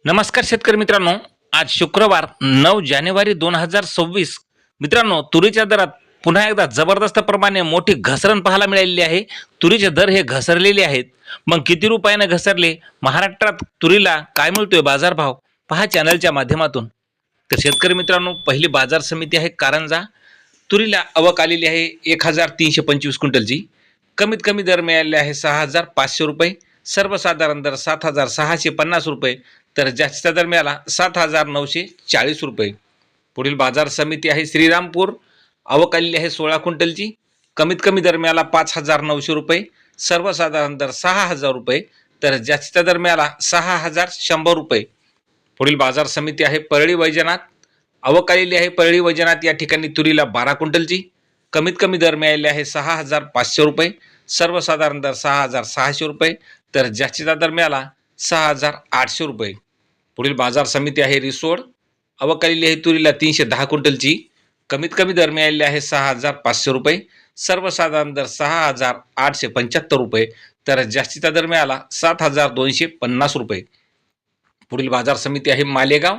नमस्कार शेतकरी मित्रांनो, आज शुक्रवार 9 जानेवारी 2026. मित्रांनो, तुरीच्या दरात पुन्हा एकदा जबरदस्त प्रमाणे मोठी घसरण पाहायला मिळालेली आहे. तुरीचे दर हे घसरलेले आहेत. मग किती रुपयाने घसरले, महाराष्ट्रात तुरीला काय मिळतोय बाजारभाव, पहा चॅनलच्या माध्यमातून. तर शेतकरी मित्रांनो, पहिली बाजार समिती आहे कारंजा. तुरीला आवक आलेली आहे 1325 क्विंटलची. कमीत कमी दर मिळालेले आहे 6500 रुपये. सर्वसाधारण दर 7650 रुपये. तर जास्तीचा दर मिळाला 7940 रुपये. पुढील बाजार समिती आहे श्रीरामपूर. आवक आलेली आहे 16 क्विंटलची. कमीत कमी दर मिळाला 5900 रुपये. सर्वसाधारण दर 6000 रुपये. तर जास्तीचा दर मिळाला 6100 रुपये. पुढील बाजार समिती आहे परळी वैजनाथ. आवक आलेली आहे परळी वैजनाथ या ठिकाणी तुरीला 12 क्विंटलची. कमीत कमी दर मिळालेले आहे 6500 रुपये. सर्वसाधारण दर 6600 रुपये. तर जास्तीचा दर मिळाला 6800 रुपये. पुढील बाजार समिती आहे रिसोड. आवक आलेली आहे तुरीला 310 क्विंटलची. कमीत कमी दर मिळालेले आहे 6500 रुपये. सर्वसाधारण दर 6875 रुपये. तर जास्तीचा दर मिळाला 7250 रुपये. पुढील बाजार समिती आहे मालेगाव.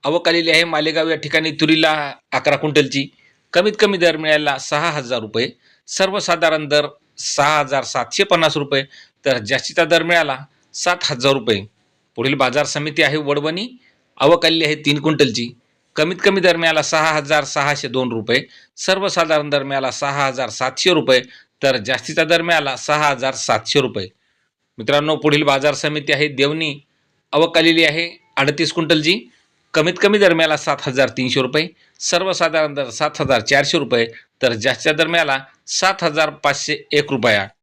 आवक आलेली आहे मालेगाव या ठिकाणी तुरीला 11 क्विंटलची. कमीत कमी दर मिळाला 6000 रुपये. सर्वसाधारण दर 6750 रुपये. तर जास्तीचा दर मिळाला 7000 रुपये. पुढील बाजार समिती आहे वडवणी. आवक आलेली आहे 3 क्विंटलची. कमीत कमी दर मिळाला 6602 रुपये. सर्वसाधारण दर मिळाला 6700 रुपये. तर जास्तीचा दर मिळाला 6700 रुपये. मित्रांनो, पुढील बाजार समिती आहे देवणी. आवक आलेली आहे 38 क्विंटलची. कमीत कमी दर मिळाला 7300 रुपये. सर्वसाधारण दर 7400 रुपये. तर जास्तीचा दर मिळाला 7501 रुपया.